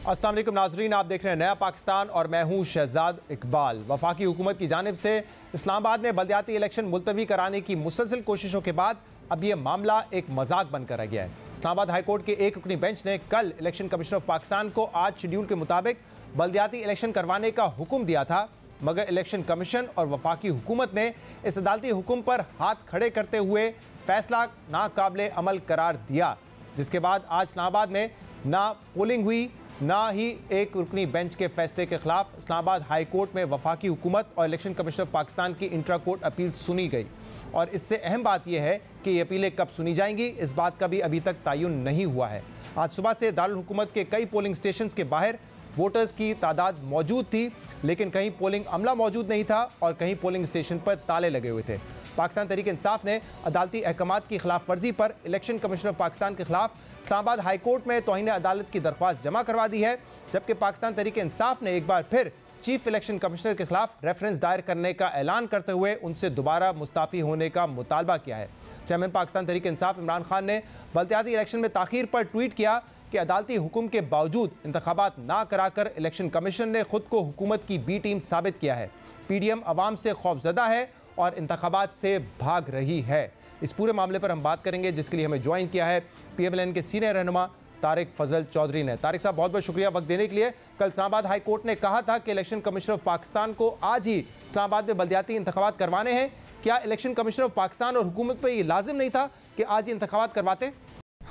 अस्सलाम वालेकुम नाजरीन, आप देख रहे हैं नया पाकिस्तान और मैं हूं शहजाद इकबाल। वफाकी हुकूमत की जानिब से इस्लामाबाद में बल्दियाती इलेक्शन मुलतवी कराने की मुसलसल कोशिशों के बाद अब यह मामला एक मजाक बनकर रह गया है। इस्लामाबाद हाई कोर्ट के एक रुकनी बेंच ने कल इलेक्शन कमिश्नर ऑफ पाकिस्तान को आज शेड्यूल के मुताबिक बल्दियाती इलेक्शन करवाने का हुक्म दिया था, मगर इलेक्शन कमीशन और वफाकी हुकूमत ने इस अदालती हुक्म पर हाथ खड़े करते हुए फैसला नाकाबिले अमल करार दिया, जिसके बाद आज इस्लामाबाद में ना पोलिंग हुई ना ही एक रुकनी बेंच के फैसले के खिलाफ इस्लामाबाद हाई कोर्ट में वफाकी हुकूमत और इलेक्शन कमिश्नर ऑफ पाकिस्तान की इंट्रा कोर्ट अपील सुनी गई। और इससे अहम बात यह है कि ये अपीलें कब सुनी जाएंगी, इस बात का भी अभी तक तयन नहीं हुआ है। आज सुबह से दारुल हुकूमत के कई पोलिंग स्टेशन के बाहर वोटर्स की तादाद मौजूद थी, लेकिन कहीं पोलिंग अमला मौजूद नहीं था और कहीं पोलिंग स्टेशन पर ताले लगे हुए थे। पाकिस्तान तहरीक इंसाफ ने अदालती अहकामात की खिलाफ वर्जी पर इलेक्शन कमिश्नर ऑफ पाकिस्तान के खिलाफ इस्लामाबाद हाई कोर्ट में तौहीन अदालत की दरख्वास्त जमा करवा दी है, जबकि पाकिस्तान तहरीक इंसाफ ने एक बार फिर चीफ इलेक्शन कमिश्नर के खिलाफ रेफरेंस दायर करने का ऐलान करते हुए उनसे दोबारा मुस्ताफ़ी होने का मुतालबा किया है। चेयरमैन पाकिस्तान तहरीक इंसाफ इमरान खान ने बल्दियाती इलेक्शन में ताख़ीर पर ट्वीट किया कि अदालती हुक्म के बावजूद इंतखाबात ना कराकर इलेक्शन कमीशन ने खुद को हुकूमत की बी टीम साबित किया है। PDM अवाम से खौफजदा है और इंतखाबात से भाग रही है। इस पूरे मामले पर हम बात करेंगे, जिसके लिए हमें ज्वाइन किया है PMLN के सीनियर रहनुमा तारिक फजल चौधरी ने। तारिक साहब, बहुत बहुत शुक्रिया वक्त देने के लिए। कल इस्लामाबाद हाई कोर्ट ने कहा था कि इलेक्शन कमिश्नर ऑफ पाकिस्तान को आज ही इस्लामाबाद में बल्दियाती इंतखाबात करवाने हैं। क्या इलेक्शन कमिश्नर ऑफ पाकिस्तान और हुकूमत पर यह लाजिम नहीं था कि आज ही इंतखाबात करवाते?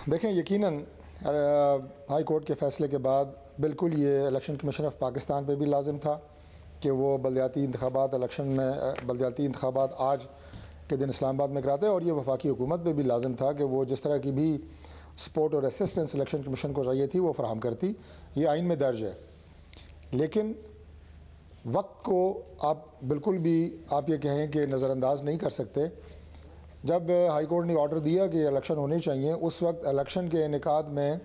देखें, यकीनन हाई कोर्ट के फैसले के बाद बिल्कुल ये इलेक्शन कमीशन ऑफ पाकिस्तान पे भी लाजिम था कि वो बल्दियाती इंतखाबात बल्दियाती इंतखाबात आज के दिन इस्लामाबाद में कराते, और ये वफाकी हुकूमत पे भी लाजिम था कि वो जिस तरह की भी सपोर्ट और असिस्टेंस इलेक्शन कमीशन को चाहिए थी वो फराहम करती। ये आइन में दर्ज है। लेकिन वक्त को आप बिल्कुल भी आप ये कहें कि नज़रअंदाज नहीं कर सकते। जब हाई कोर्ट ने ऑर्डर दिया कि इलेक्शन होने चाहिए, उस वक्त इलेक्शन के इनेकाद में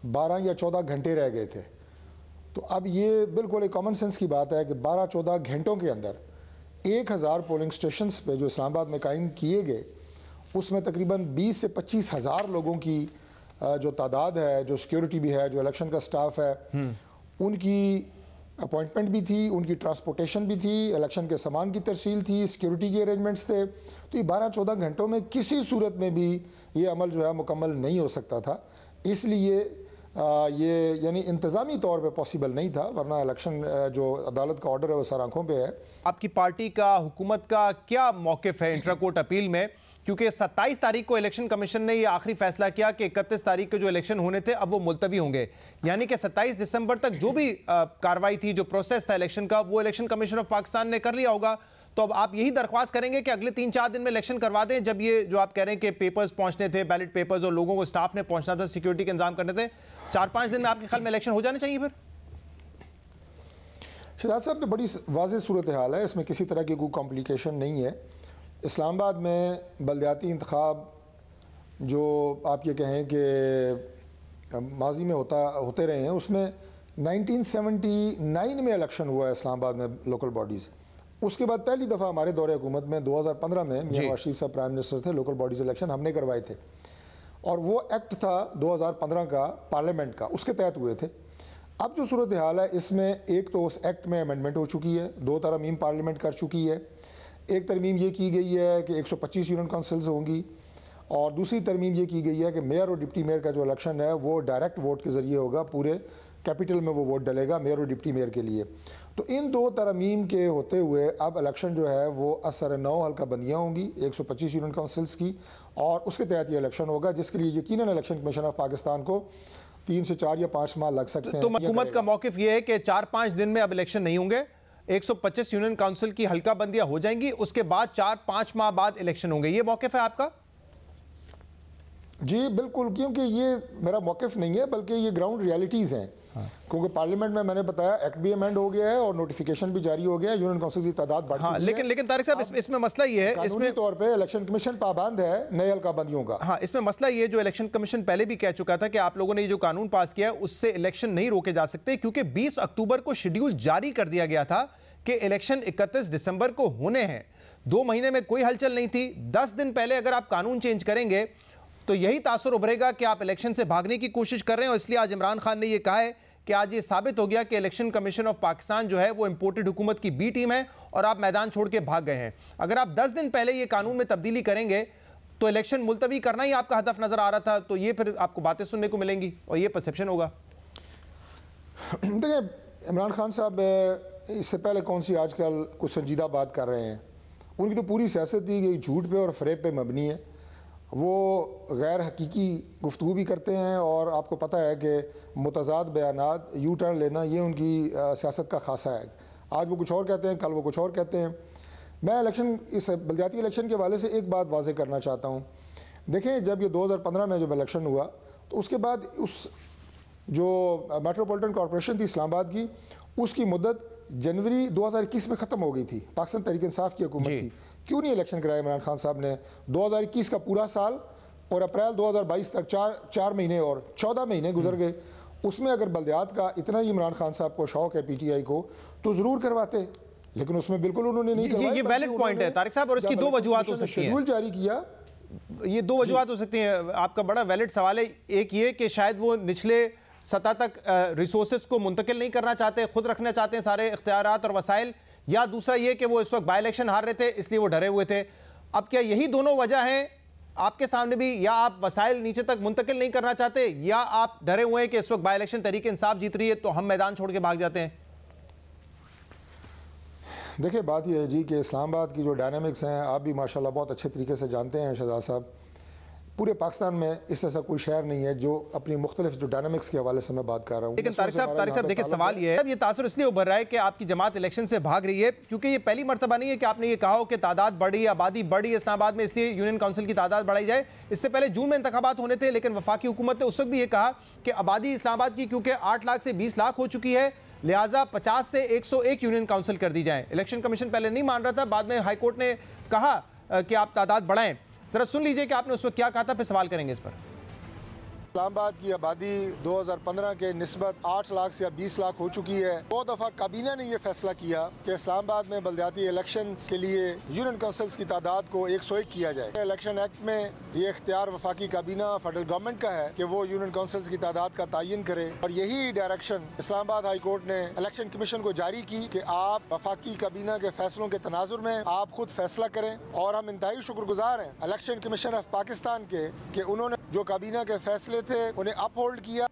12 या 14 घंटे रह गए थे। तो अब ये बिल्कुल एक कॉमन सेंस की बात है कि 12-14 घंटों के अंदर 1000 पोलिंग स्टेशंस पे जो इस्लामाबाद में कायम किए गए, उसमें तकरीबन 20 से 25 हज़ार लोगों की जो तादाद है, जो सिक्योरिटी भी है, जो इलेक्शन का स्टाफ है, उनकी अपॉइंटमेंट भी थी, उनकी ट्रांसपोर्टेशन भी थी, इलेक्शन के सामान की तरसील थी, सिक्योरिटी के अरेंजमेंट्स थे। तो ये 12-14 घंटों में किसी सूरत में भी ये अमल जो है मुकम्मल नहीं हो सकता था। इसलिए ये यानी इंतज़ामी तौर पे पॉसिबल नहीं था, वरना इलेक्शन जो अदालत का ऑर्डर है वो सर आंखों पे है। आपकी पार्टी का, हुकूमत का क्या मौक़िफ़ है इंट्रा कोर्ट अपील में? क्योंकि 27 तारीख को इलेक्शन कमीशन ने ये आखिरी फैसला किया कि 31 तारीख को जो इलेक्शन होने थे अब वो मुलतवी होंगे, यानी कि 27 दिसंबर तक जो भी कार्रवाई थी, जो प्रोसेस था इलेक्शन का, वो इलेक्शन कमीशन ऑफ पाकिस्तान ने कर लिया होगा। तो अब आप यही दरख्वास्त करेंगे कि अगले 3-4 दिन में इलेक्शन करवा दें, जब ये जो आप कह रहे हैं कि पेपर्स पहुंचने थे, बैलेट पेपर्स, और लोगों को स्टाफ ने पहुंचना था, सिक्योरिटी के इंतजाम करने थे, 4-5 दिन में आपके ख्याल में इलेक्शन हो जाने चाहिए? फिर शहजाद साहब, बड़ी वाज़ेह सूरत हाल है, इसमें किसी तरह की कोई कॉम्प्लिकेशन नहीं है। इस्लामाबाद में बल्दियाती इंतखाब जो आप ये कहें कि माजी में होते रहे हैं, उसमें 1979 में इलेक्शन हुआ है इस्लामाबाद में लोकल बॉडीज़। उसके बाद पहली दफ़ा हमारे दौरे हुकूमत में 2015 में मियां नवाज शरीफ साहब प्राइम मिनिस्टर थे, लोकल बॉडीज़ इलेक्शन हमने करवाए थे, और वो एक्ट था 2015 का पार्लियामेंट का, उसके तहत हुए थे। अब जो सूरत हाल है, इसमें एक तो उस एक्ट में अमेंडमेंट हो चुकी है, 2 तरमीम पार्लियामेंट कर चुकी है। एक तरमीम ये की गई है कि 125 यूनियन काउंसिल्स होंगी, और दूसरी तरमीम ये की गई है कि मेयर और डिप्टी मेयर का जो इलेक्शन है वो डायरेक्ट वोट के ज़रिए होगा, पूरे कैपिटल में वो वोट डलेगा मेयर और डिप्टी मेयर के लिए। तो इन 2 तरमीम के होते हुए अब इलेक्शन जो है वो असर 9 हल्का बंदियाँ होंगी 125 यूनियन काउंसिल्स की, और उसके तहत ये इलेक्शन होगा, जिसके लिए यकीनन इलेक्शन कमीशन ऑफ पाकिस्तान को 3 से 4 या 5 माह लग सकते हैं। तो हुकूमत का मौक़िफ़ ये है कि 4-5 दिन में अब इलेक्शन नहीं होंगे, 125 यूनियन काउंसिल की हल्का बंदियां हो जाएंगी, उसके बाद 4-5 माह बाद इलेक्शन होंगे, ये मौक़िफ़ है आपका? जी बिल्कुल, क्योंकि ये मेरा मौक़िफ़ नहीं है, बल्कि ये ग्राउंड रियलिटीज़ हैं। क्योंकि पार्लियामेंट में मैंने बताया एक्ट भी अमेंड हो गया है और नोटिफिकेशन भी जारी हो गया है, यूनियन काउंसिल की तादाद बढ़ चुकी है। लेकिन तारिक साहब, इसमें मसला ये है, इसमें तौर पे इलेक्शन कमीशन पाबंद है नए हल्का बंदियों का। हाँ, इसमें मसला ये, जो इलेक्शन कमीशन पहले भी कह चुका था कि आप लोगों ने ये जो कानून पास किया है उससे इलेक्शन नहीं रोके जा सकते, क्योंकि 20 अक्टूबर को शेड्यूल जारी कर दिया गया था कि इलेक्शन 31 दिसंबर को होने हैं। 2 महीने में कोई हलचल नहीं थी। 10 दिन पहले अगर आप कानून चेंज करेंगे तो यही तासुर उभरेगा कि आप इलेक्शन से भागने की कोशिश कर रहे हैं, और इसलिए आज इमरान खान ने यह कहा है कि आज ये साबित हो गया कि इलेक्शन कमीशन ऑफ पाकिस्तान जो है वो इंपोर्टेड हुकूमत की बी टीम है और आप मैदान छोड़ के भाग गए हैं। अगर आप 10 दिन पहले ये कानून में तब्दीली करेंगे तो इलेक्शन मुलतवी करना ही आपका हदफ नजर आ रहा था, तो ये फिर आपको बातें सुनने को मिलेंगी और ये परसेप्शन होगा। देखिए, इमरान खान साहब इससे पहले कौन सी आजकल कुछ संजीदा बात कर रहे हैं। उनकी तो पूरी सियासत ही झूठ पे और फरेब पे मबनी है। वो गैर हकीकी गुफ्तगू भी करते हैं और आपको पता है कि मुतज़ाद बयानात यू टर्न लेना ये उनकी सियासत का खासा है। आज वो कुछ और कहते हैं, कल वो कुछ और कहते हैं। मैं इस बलदियाती इलेक्शन के हवाले से एक बात वाज़ेह करना चाहता हूँ। देखें, जब ये 2015 में जब इलेक्शन हुआ तो उसके बाद उस जो मेट्रोपॉलिटन कॉरपोरेशन थी इस्लामाबाद की, उसकी मुद्दत जनवरी 2021 में ख़त्म हो गई थी। पाकिस्तान तहरीक इंसाफ की हुकूमत थी, क्यों नहीं इलेक्शन कराया इमरान खान साहब ने? 2021 का पूरा साल और अप्रैल 2022 तक चार महीने और 14 महीने गुजर गए। उसमें अगर बल्दियात का इतना ही इमरान खान साहब को शौक है पीटीआई को, तो ज़रूर करवाते, लेकिन उसमें बिल्कुल उन्होंने नहीं करवाया। ये वैलिड पॉइंट है तारिक साहब, और इसकी दो वजूहत हो सकती हैं। शेड्यूल जारी किया, ये दो वजूहत हो सकती हैं। आपका बड़ा वैलिड सवाल है। एक ये कि शायद वो निचले सतह तक रिसोर्सेज को मुंतकिल नहीं करना चाहते, खुद रखना चाहते हैं सारे इख्तियारात और वसाइल, या दूसरा ये कि वो इस वक्त बाई इलेक्शन हार रहे थे इसलिए वो डरे हुए थे। अब क्या यही दोनों वजह हैं आपके सामने भी, या आप वसाइल नीचे तक मुंतकिल नहीं करना चाहते, या आप डरे हुए हैं कि इस वक्त बाई इलेक्शन तहरीक इंसाफ जीत रही है तो हम मैदान छोड़ के भाग जाते हैं? देखिए, बात यह है जी कि इस्लामाबाद की जो डायनामिक्स हैं आप भी माशाल्लाह बहुत अच्छे तरीके से जानते हैं शहजाद साहब। पूरे पाकिस्तान में इस ऐसा कोई शहर नहीं है जो अपनी मुख्तलिफ जो डायनामिक्स के हवाले से मैं बात कर रहा हूँ। लेकिन तारिक साहब देखिए, सवाल ये है, ये तासुर इसलिए उभर रहा है कि आपकी जमात इलेक्शन से भाग रही है क्योंकि ये पहली मर्तबा नहीं है कि आपने ये कहा हो कि तादाद बढ़ी, आबादी बढ़ी इस्लामाबाद में, इसलिए यूनियन काउंसिल की तादाद बढ़ाई जाए। इससे पहले जून में इंतखाबात होने थे, लेकिन वफाकी हुकूमत ने उस वक्त भी ये कहा कि आबादी इस्लामाबाद की क्योंकि 8 लाख से 20 लाख हो चुकी है, लिहाजा 50 से 101 यूनियन काउंसिल कर दी जाए। इलेक्शन कमीशन पहले नहीं मान रहा था, बाद में हाईकोर्ट ने कहा कि आप तादाद बढ़ाएं। जरा सुन लीजिए कि आपने उस वक्त क्या कहा था, फिर सवाल करेंगे इस पर। इस्लामाबाद की आबादी 2015 के निस्बत 8 लाख से 20 लाख हो चुकी है। 2 दफ़ा काबीना ने यह फैसला किया कि इस्लामाबाद में बलदियाती इलेक्शन के लिए यूनियन काउंसिल्स की तादाद को 101 किया जाए। इलेक्शन एक्ट में ये इख्तियार वफाकी काबीना फेडरल गवर्नमेंट का है कि वो यूनियन काउंसिल्स की तादाद का तयन करे, और यही डायरेक्शन इस्लामाबाद हाई कोर्ट ने इलेक्शन कमीशन को जारी की कि आप वफाकी काबीना के फैसलों के तनाजुर में आप खुद फैसला करें। और हम इंतहाई शुक्रगुजार हैं इलेक्शन कमीशन ऑफ पाकिस्तान के कि उन्होंने जो काबीना के फैसले थे उन्हें अपहोल्ड किया।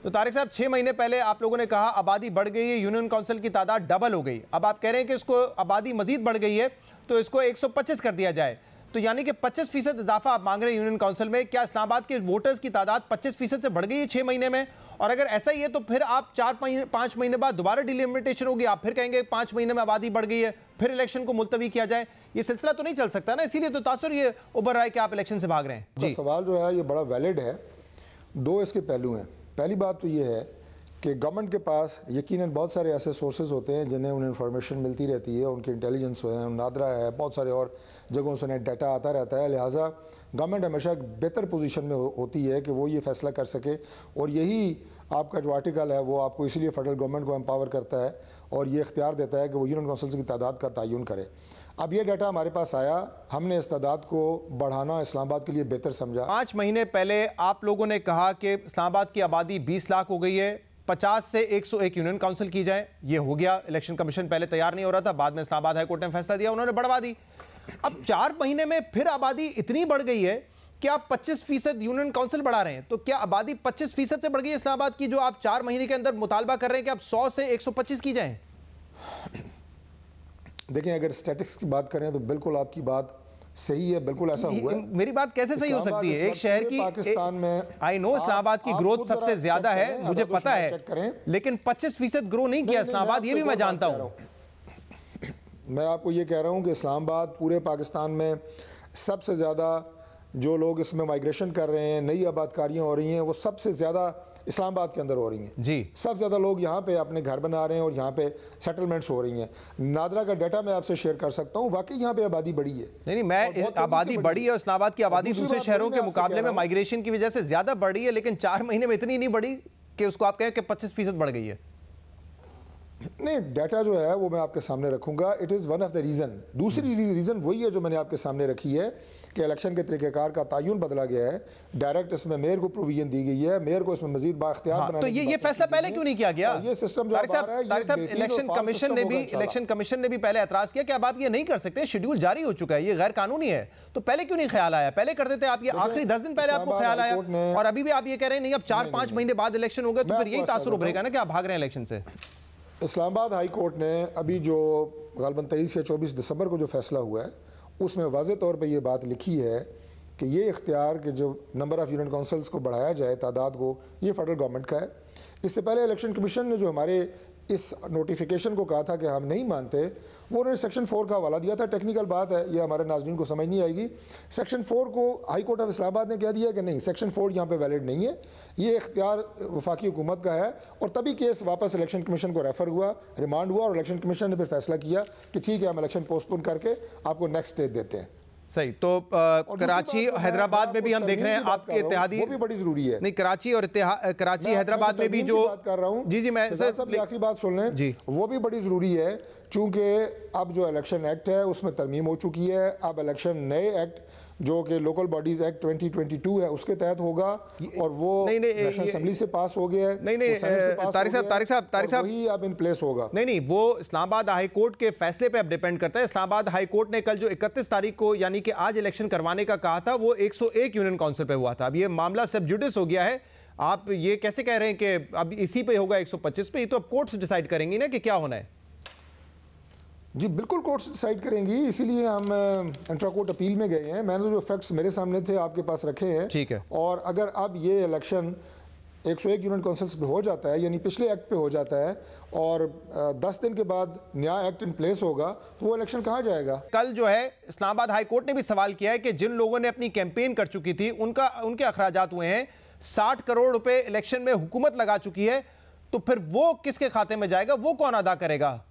तो तारिक साहब, 6 महीने पहले आप लोगों ने कहा आबादी बढ़ गई है, यूनियन काउंसिल की तादाद डबल हो गई। अब आप कह रहे हैं कि इसको आबादी मजीद बढ़ गई है तो इसको 125 कर दिया जाए, तो यानी कि 25% इजाफा आप मांग रहे हैं यूनियन काउंसिल में। क्या इस्लामाबाद के वोटर्स की तादाद 25% से बढ़ गई है 6 महीने में? और अगर ऐसा ही है तो फिर आप 4-5 महीने बाद दोबारा डिलिमिटेशन होगी, आप फिर कहेंगे 5 महीने में आबादी बढ़ गई है, फिर इलेक्शन को मुलतवी किया जाए। ये सिलसिला तो नहीं चल सकता ना, इसीलिए तो तासुर ये उभर रहा है कि आप इलेक्शन से भाग रहे हैं। जी, सवाल जो है ये बड़ा वैलिड है। 2 इसके पहलू हैं। पहली बात तो ये है कि गवर्नमेंट के पास यकीनन बहुत सारे ऐसे सोर्सेज होते हैं जिन्हें उन्हें इंफॉर्मेशन मिलती रहती है, उनकी इंटेलिजेंस है, नादरा है, बहुत सारे और जगहों से उन्हें डाटा आता रहता है। लिहाजा गवर्नमेंट हमेशा एक बेहतर पोजीशन में होती है कि वो ये फैसला कर सके, और यही आपका जो आर्टिकल है वो आपको इसलिए फेडरल गवर्नमेंट को एम्पावर करता है और ये इख्तियार देता है कि वो यूनियन काउंसिल्स की तादाद का तयन करे। अब ये डाटा हमारे पास आया, हमने इस तादाद को बढ़ाना इस्लामाबाद के लिए बेहतर समझा। 5 महीने पहले आप लोगों ने कहा कि इस्लामाबाद की आबादी 20 लाख हो गई है, 50 से 101 यूनियन काउंसिल की जाए। ये हो गया, इलेक्शन कमीशन पहले तैयार नहीं हो रहा था, बाद में इस्लामाबाद हाईकोर्ट ने फैसला दिया, उन्होंने बढ़वा दी। अब 4 महीने में फिर आबादी इतनी बढ़ गई है कि आप 25% यूनियन काउंसिल बढ़ा रहे हैं। तो क्या आबादी 25% से बढ़ गई है इस्लामाबाद की, जो आप 4 महीने के अंदर मुतालबा कर रहे हैं कि आप 100 से 125 की जाए? देखें, अगर स्टैटिस्टिक्स की बात करें तो बिल्कुल आपकी बात सही है, बिल्कुल ऐसा हुआ है। मेरी बात कैसे सही हो सकती है? एक शहर की, पाकिस्तान में, आई नो इस्लामाबाद की ग्रोथ सबसे ज्यादा है, मुझे पता है, लेकिन 25% ग्रो नहीं किया इस्लामाबाद, ये भी मैं जानता हूं। मैं आपको ये कह रहा हूं कि इस्लामाबाद पूरे पाकिस्तान में सबसे ज्यादा जो लोग इसमें माइग्रेशन कर रहे हैं, नई आबादकारियां हो रही हैं, वो सबसे ज्यादा इस्लामाबाद के अंदर हो रही हैं जी। सबसे ज़्यादा लोग यहाँ पे अपने घर बना रहे हैं और यहाँ पे सेटलमेंट्स हो रही हैं। नादरा का डाटा मैं आपसे शेयर कर सकता हूँ, वाकई यहाँ पे आबादी बढ़ी है। नहीं, मैं आबादी बढ़ी है, इस्लामाबाद की आबादी दूसरे शहरों के मुकाबले में माइग्रेशन की वजह से ज्यादा बढ़ी है, लेकिन 4 महीने में इतनी नहीं बढ़ी कि उसको आप कहें कि 25% बढ़ गई है। नहीं, डाटा जो है वो मैं आपके सामने रखूंगा। It is one of the reason. दूसरी रीज़न वही है जो मैंने आपके सामने रखी है कि इलेक्शन के तरीक़ेकार का तयन बदला गया है, डायरेक्ट इसमें मेयर को प्रोविजन दी गई है, मेयर को इसमें मजीद बाख्तियार बनाने तो ये फैसला पहले क्यों नहीं किया गया? ये सिस्टम जो इलेक्शन कमीशन ने भी पहले एतराज किया कि अब आप ये नहीं कर सकते, शेड्यूल जारी हो चुका है, ये गैर कानूनी है। तो पहले क्यों नहीं ख्याल आया? पहले कर देते आप, ये आखिरी 10 दिन पहले आपको ख्याल आया, और अभी भी आप ये कह रहे हैं नहीं अब 4-5 महीने बाद इलेक्शन होगा, तो फिर यही तासुर उभरेगा ना कि आप भाग रहे हैं इलेक्शन से। इस्लामाबाद हाई कोर्ट ने अभी जो ग़ालिबन 23 या 24 दिसंबर को जो फैसला हुआ है उसमें वाज़ेह तौर पे ये बात लिखी है कि ये इख्तियार के जो नंबर ऑफ़ यूनियन काउंसिल्स को बढ़ाया जाए, तादाद को, ये फ़ेडरल गवर्नमेंट का है। इससे पहले इलेक्शन कमीशन ने जो हमारे इस नोटिफिकेशन को कहा था कि हम नहीं मानते, वो उन्होंने सेक्शन 4 का हवाला दिया था। टेक्निकल बात है, ये हमारे नाज़रीन को समझ नहीं आएगी। सेक्शन 4 को हाई कोर्ट ऑफ इस्लामाबाद ने कह दिया कि नहीं, सेक्शन 4 यहाँ पे वैलिड नहीं है, ये इख्तियार वफाकी हुकूमत का है। और तभी केस वापस इलेक्शन कमीशन को रेफ़र हुआ, रिमांड हुआ, और इलेक्शन कमीशन ने फिर फैसला किया कि ठीक है, हम इलेक्शन पोस्टपोन करके आपको नेक्स्ट डेट देते हैं। सही। तो कराची हैदराबाद में भी हम देख रहे हैं आपके इत्तेहादी, वो भी बड़ी जरूरी है। नहीं, कराची और कराची हैदराबाद में भी जो बात कर रहा हूँ, जी मैं सर आखिरी बात सुन लें जी, वो भी बड़ी जरूरी है। चूंकि अब जो इलेक्शन एक्ट है उसमें तरमीम हो चुकी है, अब इलेक्शन नए एक्ट जो कि लोकल बॉडीज एक्ट 2022 है उसके तहत होगा, और वो नेशनल असेंबली से पास हो गया है। नहीं तारिक साहब वही अब इन प्लेस होगा। नहीं, वो इस्लामाबाद हाई कोर्ट के फैसले पे अब डिपेंड करता है। इस्लामाबाद हाई कोर्ट ने कल जो 31 तारीख को यानी कि आज इलेक्शन करवाने का कहा था, वो 101 यूनियन काउंसिल पे हुआ था। अब ये मामला सब जुडिस हो गया है। आप ये कैसे कह रहे हैं कि अब इसी पे होगा 125 पे? ये तो अब कोर्ट्स डिसाइड करेंगी ना कि क्या होना है। जी बिल्कुल, कोर्ट्स डिसाइड करेंगी, इसीलिए हम इंट्रा कोर्ट अपील में गए हैं। मैंने जो फैक्ट्स मेरे सामने थे आपके पास रखे हैं, ठीक है। और अगर अब ये इलेक्शन 101 यूनियन काउंसिल्स पे हो जाता है, यानी पिछले एक्ट पे हो जाता है, और 10 दिन के बाद नया एक्ट इन प्लेस होगा, तो वो इलेक्शन कहाँ जाएगा? कल जो है इस्लामाबाद हाई कोर्ट ने भी सवाल किया है कि जिन लोगों ने अपनी कैंपेन कर चुकी थी उनके अखराजात हुए हैं, 60 करोड़ रुपए इलेक्शन में हुकूमत लगा चुकी है, तो फिर वो किसके खाते में जाएगा, वो कौन अदा करेगा?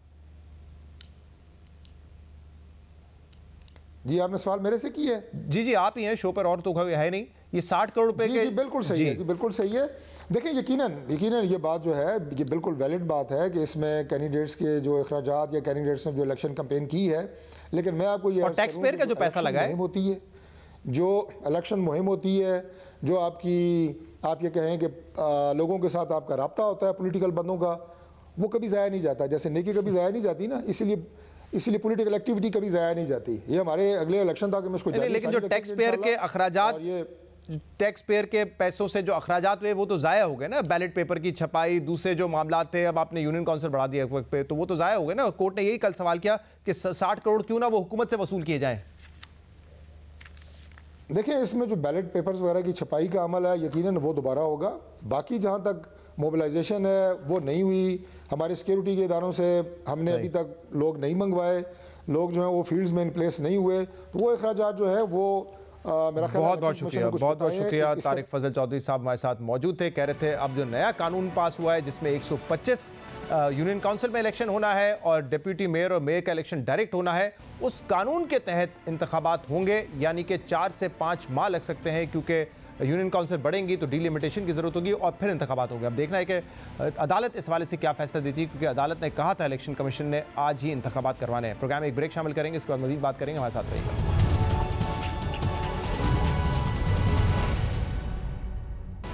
जी आपने सवाल मेरे से किया है। जी आप ही हैं शो पर, और तो है नहीं। ये 60 करोड़ रुपए के, जी बिल्कुल सही है, जी बिल्कुल सही है। देखिए यकीनन ये बात जो है, ये बिल्कुल वैलिड बात है कि इसमें कैंडिडेट्स के जो अखराजात या कैंडिडेट्स ने जो इलेक्शन कैंपेन की है, लेकिन मैं आपको ये, और टैक्स पेयर का जो पैसा लगा है, होती है जो इलेक्शन मुहिम होती है, जो आप ये कहें कि लोगों के साथ आपका रब्ता होता है पॉलिटिकल बंदों का, वो कभी ज़ाया नहीं जाता। जैसे नेकी कभी ज़ाया नहीं जाती ना, इसलिए पॉलिटिकल एक्टिविटी कभी ज़ाया नहीं जाती। ये हमारे अगले इलेक्शन था कि मैं इसको, लेकिन जो टैक्स पेयर के अखराजात, टैक्स पेयर के पैसों से जो अखराजात हुए वो तो ज़ाया हो गए ना। बैलेट पेपर की छपाई, दूसरे जो मामला थे, अब आपने यूनियन काउंसिल बढ़ा दिया वक्त पे, तो वो तो ज़ाया हो गए ना। कोर्ट ने यही कल सवाल किया कि 60 करोड़ क्यों ना वो हुकूमत से वसूल किए जाएं। देखिए इसमें जो बैलेट पेपर्स वगैरह की छपाई का अमल है, यकीनन वो दोबारा होगा। बाकी जहाँ तक मोबिलाइजेशन है वो नहीं हुई, हमारे सिक्योरिटी के इदारों से हमने अभी तक लोग नहीं मंगवाए, लोग जो हैं वो फील्ड्स में इन प्लेस नहीं हुए, तो वो अखराजात जो है वो मेरा ख्याल है। बहुत शुक्रिया तारिक फजल चौधरी साहब हमारे साथ मौजूद थे। कह रहे थे अब जो नया कानून पास हुआ है जिसमें 125 यूनियन काउंसिल में इलेक्शन होना है और डिप्टी मेयर और मेयर का इलेक्शन डायरेक्ट होना है, उस कानून के तहत इंतखाबात होंगे, यानी कि 4 से 5 माह लग सकते हैं, क्योंकि यूनियन काउंसिल बढ़ेंगी तो डिलिमिटेशन की जरूरत होगी और फिर इंतखाबात होंगे। अब देखना है कि अदालत इस हवाले से क्या फैसला देती है, क्योंकि अदालत ने कहा था इलेक्शन कमीशन ने आज ही इंतखाबात करवाने हैं। प्रोग्राम में एक ब्रेक शामिल करेंगे, इसके बाद मजीद बात करेंगे, हमारे साथ रहिएगा।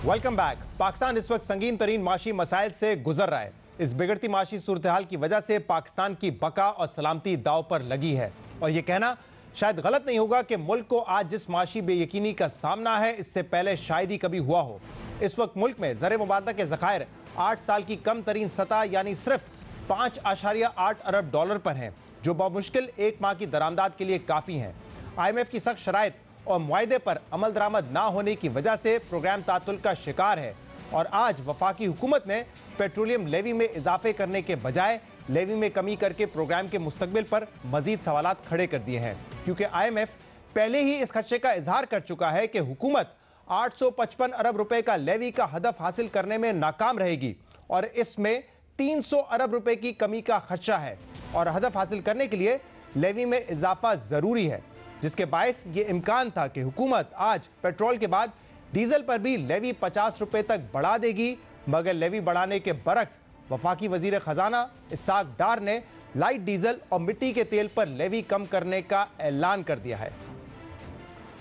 Welcome back. पाकिस्तान इस वक्त संगीन तरीन माशी मसाइल से गुजर रहा है। इस बिगड़ती माशी सूरत हाल की वजह से पाकिस्तान की बका और सलामती दाव पर लगी है, और यह कहना शायद गलत नहीं होगा कि मुल्क को आज जिस माशी बेयकीनी का सामना है, इससे पहले शायद ही कभी हुआ हो। इस वक्त मुल्क में ज़र मुबादला के ज़खायर 8 साल की कम तरीन सतह यानी सिर्फ 5.8 अरब डॉलर पर हैं, जो बामुश्किल 1 माह की दरामदाद के लिए काफ़ी हैं। IMF की सख्त शराइत और मुआहदे पर अमल दरामद ना होने की वजह से प्रोग्राम तातुल का शिकार है, और आज वफाकी हुकूमत ने पेट्रोलियम लेवी में इजाफे करने के बजाय लेवी में कमी करके प्रोग्राम के मुस्तकबिल पर मजीद सवालात खड़े कर दिए हैं, क्योंकि IMF पहले ही इस खदशे का इजहार कर चुका है कि हुकूमत 855 अरब रुपए का लेवी का हदफ हासिल करने में नाकाम रहेगी, और इसमें 300 अरब रुपए की कमी का खदशा है, और हदफ हासिल करने के लिए लेवी में इजाफा जरूरी है, जिसके बायस ये इम्कान था कि हुकूमत आज पेट्रोल के बाद डीजल पर भी लेवी 50 रुपए तक बढ़ा देगी। मगर लेवी बढ़ाने के बरक्स वफाकी वजीर खजाना इसाक डार ने लाइट डीजल और मिट्टी के तेल पर लेवी कम करने का ऐलान कर दिया है।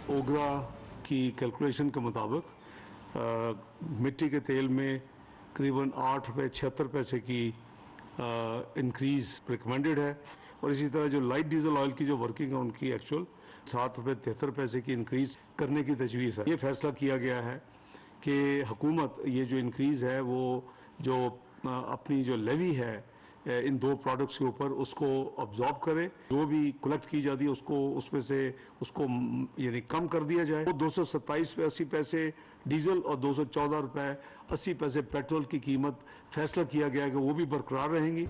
ओगरा की कैलकुलेशन के मुताबिक मिट्टी के तेल में करीबन 8 रुपये 76 पैसे की इंक्रीज़ रिकमेंडेड है, और इसी तरह जो लाइट डीजल ऑयल की जो वर्किंग है उनकी एक्चुअल 7 रुपये 73 पैसे की इंक्रीज़ करने की तजवीज़ है। ये फैसला किया गया है कि हुकूमत ये जो इंक्रीज़ है वो जो अपनी जो लेवी है इन दो प्रोडक्ट्स के ऊपर उसको अब्जॉर्ब करे, जो भी कलेक्ट की जाती है उसको उसमें से उसको यानी कम कर दिया जाए। वो 227 रुपये 80 पैसे डीजल और 214 रुपये 80 पैसे पेट्रोल की कीमत फैसला किया गया है कि वो भी बरकरार रहेंगी।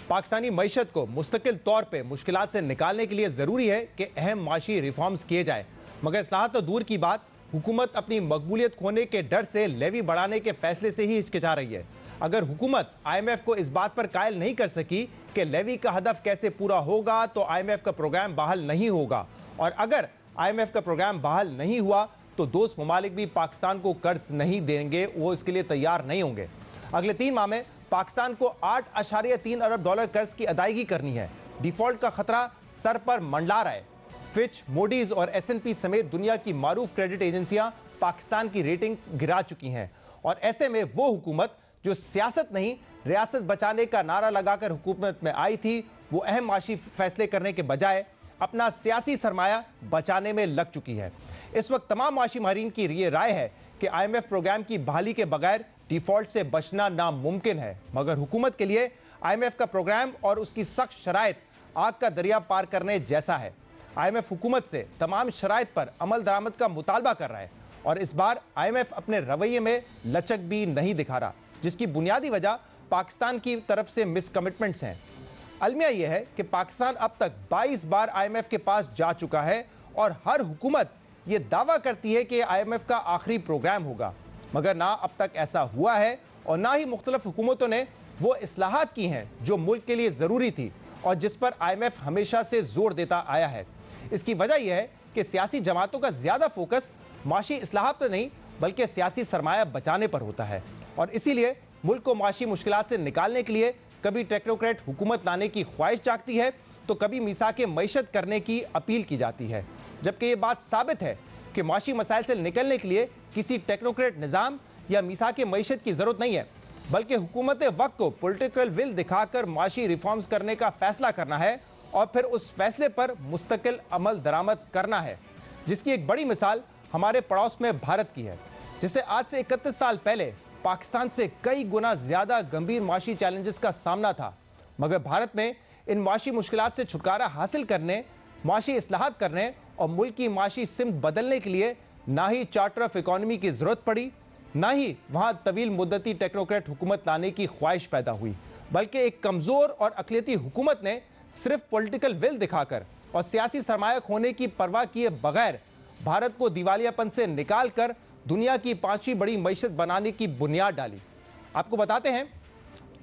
पाकिस्तानी मईशत को मुस्तकिल तौर पर मुश्किलात से निकालने के लिए ज़रूरी है कि अहम माशी रिफॉर्म्स किए जाए, मगर इस्लाहात तो दूर की बात, हुकूमत अपनी मकबूलियत खोने के डर से लेवी बढ़ाने के फैसले से ही हिचकिचा रही है। अगर हुकूमत IMF को इस बात पर कायल नहीं कर सकी कि लेवी का हदफ कैसे पूरा होगा तो IMF का प्रोग्राम बहाल नहीं होगा, और अगर IMF का प्रोग्राम बहाल नहीं हुआ तो दोस्त ममालिक भी पाकिस्तान को कर्ज नहीं देंगे, वो इसके लिए तैयार नहीं होंगे। अगले 3 माह में पाकिस्तान को 8.3 अरब डॉलर कर्ज की अदायगी करनी है। डिफॉल्ट का खतरा सर पर मंडला रहा है। फिच, मोडीज और S&P समेत दुनिया की मारूफ क्रेडिट एजेंसियां पाकिस्तान की रेटिंग गिरा चुकी हैं, और ऐसे में वो हुकूमत जो सियासत नहीं रियासत बचाने का नारा लगाकर हुकूमत में आई थी, वो अहम माशी फैसले करने के बजाय अपना सियासी सरमाया बचाने में लग चुकी है। इस वक्त तमाम माशी माहिरीन की ये राय है कि IMF प्रोग्राम की बहाली के बगैर डिफॉल्ट से बचना नामुमकिन है, मगर हुकूमत के लिए IMF का प्रोग्राम और उसकी सख्त शराइत आग का दरिया पार करने जैसा है। IMF हुकूमत से तमाम शराइत पर अमल दरामद का मुतालबा कर रहा है, और इस बार IMF अपने रवैये में लचक भी नहीं दिखा रहा, जिसकी बुनियादी वजह पाकिस्तान की तरफ से मिसकमिटमेंट्स हैं। अलमिया यह है कि पाकिस्तान अब तक 22 बार IMF के पास जा चुका है, और हर हुकूमत ये दावा करती है कि IMF का आखिरी प्रोग्राम होगा, मगर ना अब तक ऐसा हुआ है, और ना ही मुख्तलिफ हुकूमतों ने वो इस्लाहात की हैं जो मुल्क के लिए ज़रूरी थी और जिस पर IMF हमेशा से जोर देता आया है। इसकी वजह यह है कि सियासी जमातों का ज़्यादा फोकस माशी इस्लाहात पर नहीं बल्कि सियासी सरमाया बचाने पर होता है, और इसीलिए मुल्क को माशी मुश्किलात से निकालने के लिए कभी टेक्नोक्रेट हुकूमत लाने की ख्वाहिश जागती है तो कभी मिसाके मईशत करने की अपील की जाती है, जबकि ये बात साबित है कि माशी मसाइल से निकलने के लिए किसी टेक्नोक्रेट निज़ाम या मिसाके मईशत की ज़रूरत नहीं है, बल्कि हुकूमत वक्त को पॉलिटिकल विल दिखाकर माशी रिफॉर्म्स करने का फैसला करना है और फिर उस फैसले पर मुस्तकिल अमल दरामद करना है, जिसकी एक बड़ी मिसाल हमारे पड़ोस में भारत की है, जिसे आज से 31 साल पहले पाकिस्तान से कई गुना ज़्यादा गंभीर माशी चैलेंजेस का सामना था, मगर भारत में इन माशी मुश्किलात से छुटकारा हासिल करने, माशी इस्लाहात करने और मुल्क की माशी सिमत बदलने के लिए ना ही चार्टर ऑफ इकॉनमी की ज़रूरत पड़ी, ना ही वहाँ तवील मुद्दती टेक्नोक्रेट हुकूमत लाने की ख्वाहिश पैदा हुई, बल्कि एक कमज़ोर और अक़लियती हुकूमत ने सिर्फ पॉलिटिकल विल दिखाकर और सियासी सरमाया खोने की परवाह किए बगैर भारत को दिवालियापन से निकाल कर दुनिया की 5वीं बड़ी मईशत बनाने की बुनियाद डाली। आपको बताते हैं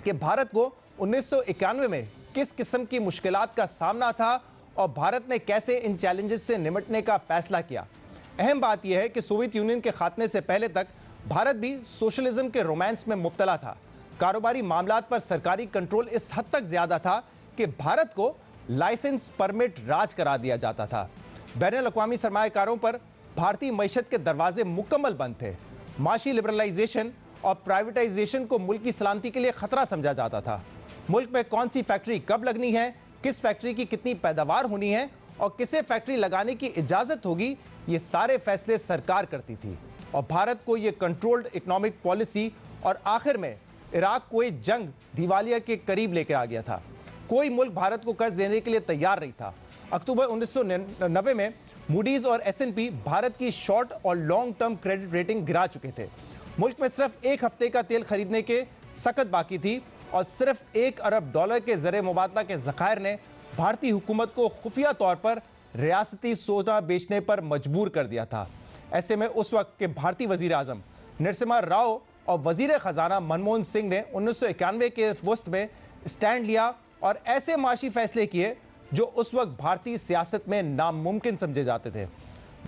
कि भारत को 1991 में किस किस्म की मुश्किलात का सामना था और भारत ने कैसे इन चैलेंजेस से निपटने का फैसला किया। अहम बात यह है कि सोवियत यूनियन के खात्मे से पहले तक भारत भी सोशलिज्म के रोमांस में मुब्तला था। कारोबारी मामलात पर सरकारी कंट्रोल इस हद तक ज़्यादा था कि भारत को लाइसेंस परमिट राज करा दिया जाता था। बैनुल-अक़वामी सरमायाकारों पर भारतीय मईशत के दरवाजे मुकम्मल बंद थे। माशी लिबरलाइजेशन और प्राइवेटाइजेशन को मुल्क की सलामती के लिए खतरा समझा जाता था। मुल्क में कौन सी फैक्ट्री कब लगनी है, किस फैक्ट्री की कितनी पैदावार होनी है और किसे फैक्ट्री लगाने की इजाज़त होगी, ये सारे फैसले सरकार करती थी और भारत को ये कंट्रोल्ड इकोनॉमिक पॉलिसी और आखिर में इराक कुवैत जंग दिवालिया के करीब लेकर आ गया था। कोई मुल्क भारत को कर्ज देने के लिए तैयार नहीं था। अक्टूबर 1990 में मूडीज और S&P भारत की शॉर्ट और लॉन्ग टर्म क्रेडिट रेटिंग गिरा चुके थे। मुल्क में सिर्फ 1 हफ्ते का तेल खरीदने के सकत बाकी थी और सिर्फ 1 अरब डॉलर के ज़र मुबादला के ज़खायर ने भारतीय हुकूमत को खुफिया तौर पर रियासती सोना बेचने पर मजबूर कर दिया था। ऐसे में उस वक्त के भारतीय वज़ीर आज़म नरसिम्हा राव और वज़ीर ख़जाना मनमोहन सिंह ने 1991 के वस्त में स्टैंड लिया और ऐसे माशी फैसले किए जो उस वक्त भारतीय सियासत में नामुमकिन समझे जाते थे।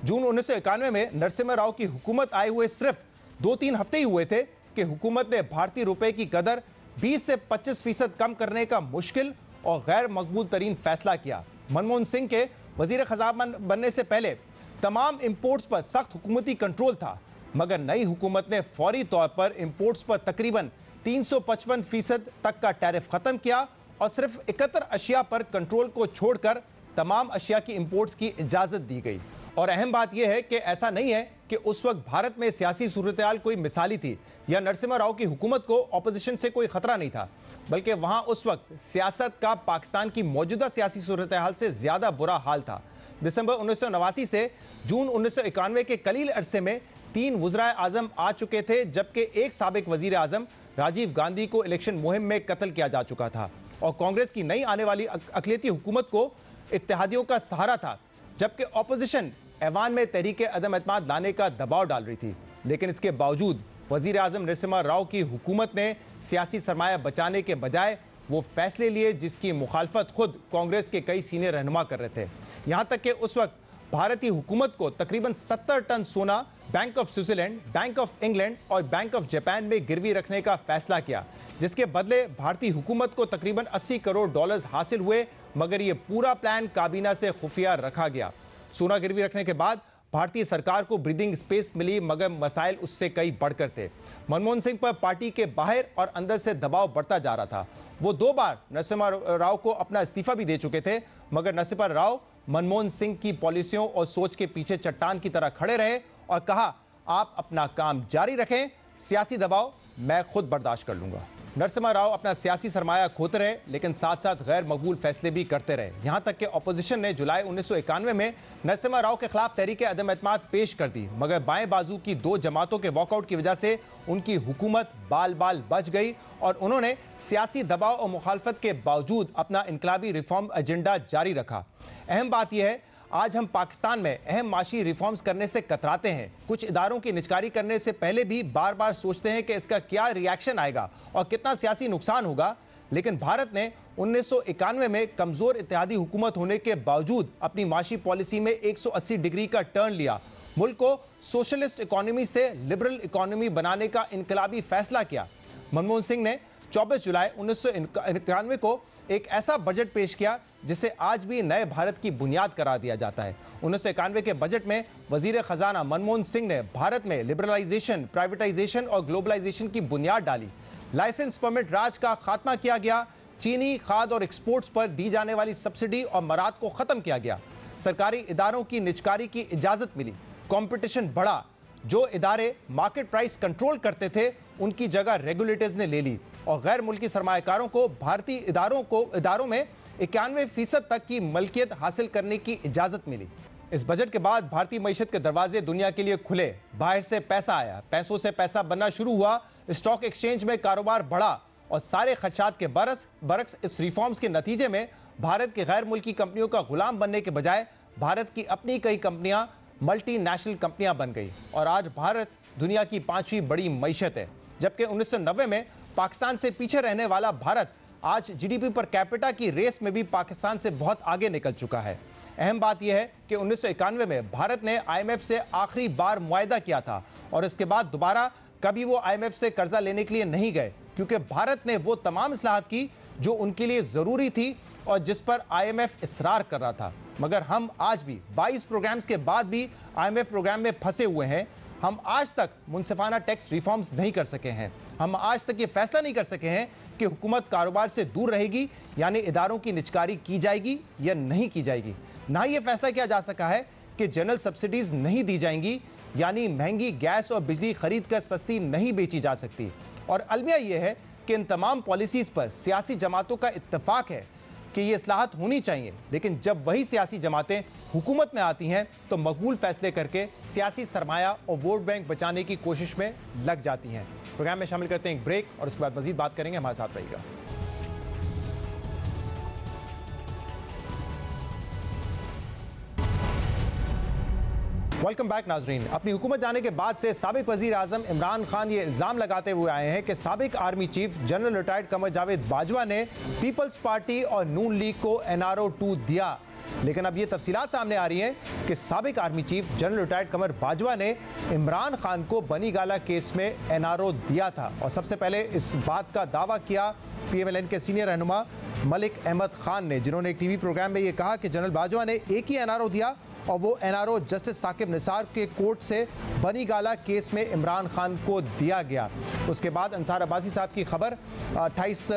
जून 1991 में नरसिम्हा राव की हुकूमत आए हुए सिर्फ 2-3 हफ्ते ही हुए थे कि हुकूमत ने भारतीय रुपए की कदर 20 से 25% कम करने का मुश्किल और गैर मकबूल तरीन फैसला किया। मनमोहन सिंह के वजीर खजाना बनने से पहले तमाम इंपोर्ट्स पर सख्त हुकूमती कंट्रोल था, मगर नई हुकूमत ने फौरी तौर पर इंपोर्ट्स पर तकरीबन 355% तक का टैरिफ खत्म किया और सिर्फ 71 अशिया पर कंट्रोल को छोड़कर तमाम अशिया की इंपोर्ट्स की इजाजत दी गई। और अहम बात यह है कि ऐसा नहीं है कि उस वक्त भारत में सियासी सूरत-ए-हाल कोई मिसाली थी या नरसिम्हा राव की हुकूमत को ऑपोजिशन से कोई खतरा नहीं था, बल्कि वहां उस वक्त सियासत का पाकिस्तान की मौजूदा सियासी सूरत-ए-हाल से ज्यादा बुरा हाल था। दिसंबर 1989 से जून 1991 के कलील अरसे में 3 वज़राए आज़म आ चुके थे, जबकि एक साबिक वजीर आज़म राजीव गांधी को इलेक्शन मुहिम में कत्ल किया जा चुका था और कांग्रेस की नई आने वाली अक़लियती हुकूमत को इत्तेहादियों का सहारा था, जबकि ऑपोजिशन ऐवान में तहरीक अदम एतमाद लाने का दबाव डाल रही थी। लेकिन इसके बावजूद वजीर आज़म नरसिम्हा राव की हुकूमत ने सियासी सरमाया बचाने के बजाय वो फैसले लिए जिसकी मुखालफत खुद कांग्रेस के कई सीनियर रहनुमा कर रहे थे। यहाँ तक कि उस वक्त भारतीय हुकूमत को तकरीबन 70 टन सोना bank of Switzerland, bank of England और बैंक ऑफ जापान में गिरवी रखने का फैसला किया, जिसके बदले भारतीय हुकूमत को तकरीबन 80 करोड़ डॉलर्स हासिल हुए, मगर यह पूरा प्लान काबीना से खुफिया रखा गया। सोना गिरवी रखने के बाद भारतीय सरकार को ब्रीदिंग स्पेस मिली, मगर मसाइल उससे कई बढ़कर थे। मनमोहन सिंह पर पार्टी के बाहर और अंदर से दबाव बढ़ता जा रहा था। वो 2 बार नरसिम्हा राव को अपना इस्तीफा भी दे चुके थे, मगर नरसिम्हा राव मनमोहन सिंह की पॉलिसियों और सोच के पीछे चट्टान की तरह खड़े रहे और कहा, आप अपना काम जारी रखें, सियासी दबाव मैं खुद बर्दाश्त कर लूंगा। नरसिम्हा राव अपना सियासी सरमाया खोते रहे, लेकिन साथ साथ गैर मकबूल फैसले भी करते रहे। यहां तक कि ऑपोजिशन ने जुलाई 1991 में नरसिम्हा राव के खिलाफ तहरीक अदम एतमाद पेश कर दी, मगर बाएं बाजू की 2 जमातों के वॉकआउट की वजह से उनकी हुकूमत बाल बाल बच गई और उन्होंने सियासी दबाव और मुखालफत के बावजूद अपना इनकलाबी रिफॉर्म एजेंडा जारी रखा। अहम बात यह है, आज हम पाकिस्तान में अहम माशी रिफॉर्म्स करने से कतराते हैं। कुछ इदारों की निजकारी करने से पहले भी बार बार सोचते हैं कि इसका क्या रिएक्शन आएगा और कितना सियासी नुकसान होगा। लेकिन भारत ने 1991 में कमजोर इत्तेहादी हुकूमत होने के बावजूद अपनी माशी पॉलिसी में 180 डिग्री का टर्न लिया, मुल्क को सोशलिस्ट इकोनॉमी से लिबरल इकोनॉमी बनाने का इनकलाबी फैसला किया। मनमोहन सिंह ने 24 जुलाई 1991 को एक ऐसा बजट पेश किया जिसे आज भी नए भारत की बुनियाद करार दिया जाता है। 1991 के बजट में वजीर खजाना मनमोहन सिंह ने भारत में लिबरलाइजेशन, प्राइवेटाइजेशन और ग्लोबलाइजेशन की बुनियाद डाली। लाइसेंस परमिट राज का खात्मा किया गया, चीनी खाद और एक्सपोर्ट्स पर दी जाने वाली सब्सिडी और मराद को खत्म किया गया, सरकारी इदारों की निजकारी की इजाजत मिली, कंपटीशन बढ़ा, जो इदारे मार्केट प्राइस कंट्रोल करते थे उनकी जगह रेगुलेटर्स ने ले ली और गैर मुल्की सरमायाकारों को भारतीय इदारों में 91% तक की मलकियत हासिल करने की इजाजत मिली। इस बजट के बाद भारतीय मईशत के दरवाजे दुनिया के लिए खुले, बाहर से पैसा आया, पैसों से पैसा बनना शुरू हुआ, स्टॉक एक्सचेंज में कारोबार बढ़ा और सारे खदशात के बरक्स इस रिफॉर्म्स के नतीजे में भारत की गैर मुल्की कंपनियों का गुलाम बनने के बजाय भारत की अपनी कई कंपनियां मल्टीनेशनल कंपनियां बन गई और आज भारत दुनिया की 5वीं बड़ी मईशत है। जबकि 1990 में पाकिस्तान से पीछे रहने वाला भारत आज जीडीपी पर कैपिटा की रेस में भी पाकिस्तान से बहुत आगे निकल चुका है। अहम बात यह है कि 1991 में भारत ने आईएमएफ से आखिरी बार मुआहदा किया था और इसके बाद दोबारा कभी वो आईएमएफ से कर्जा लेने के लिए नहीं गए, क्योंकि भारत ने वो तमाम इस्लाहात की जो उनके लिए जरूरी थी और जिस पर आईएमएफ इसरार कर रहा था। मगर हम आज भी 22 प्रोग्राम्स के बाद भी आईएमएफ प्रोग्राम में फंसे हुए हैं। हम आज तक मुनसिफाना टैक्स रिफॉर्म्स नहीं कर सके हैं। हम आज तक ये फैसला नहीं कर सके हैं कि हुकूमत कारोबार से दूर रहेगी, यानी इदारों की निजकारी की जाएगी या नहीं की जाएगी। ना ये फैसला किया जा सका है कि जनरल सब्सिडीज नहीं दी जाएंगी, यानी महंगी गैस और बिजली खरीद कर सस्ती नहीं बेची जा सकती। और अलमिया यह है कि इन तमाम पॉलिसीज पर सियासी जमातों का इत्तेफाक है कि ये इस्लाहत होनी चाहिए, लेकिन जब वही सियासी जमातें हुकूमत में आती हैं तो मकबूल फैसले करके सियासी सरमाया और वोट बैंक बचाने की कोशिश में लग जाती हैं। प्रोग्राम में शामिल करते हैं एक ब्रेक और उसके बाद मजीद बात करेंगे। हमारे साथ रहिएगा। वेलकम बैक नाजरीन। अपनी हुकूमत जाने के बाद से साबिक वजीर आजम इमरान खान ये इल्ज़ाम लगाते हुए आए हैं कि साबिक army chief general retired Qamar Javed Bajwa ने पीपल्स पार्टी और नून लीग को NRO 2 दिया। लेकिन अब ये तफसीलात सामने आ रही हैं कि साबिक आर्मी चीफ जनरल रिटायर्ड कमर बाजवा ने इमरान खान को बनी गाला केस में NRO दिया था। और सबसे पहले इस बात का दावा किया PMLN के सीनियर रहनुमा मलिक अहमद खान ने, जिन्होंने एक टीवी प्रोग्राम में ये कहा कि जनरल बाजवा ने एक ही NRO दिया और वो NRO जस्टिस साकिब निसार के कोर्ट से बनीगाला केस में इमरान खान को दिया गया। उसके बाद अंसार अब्बासी साहब की खबर 28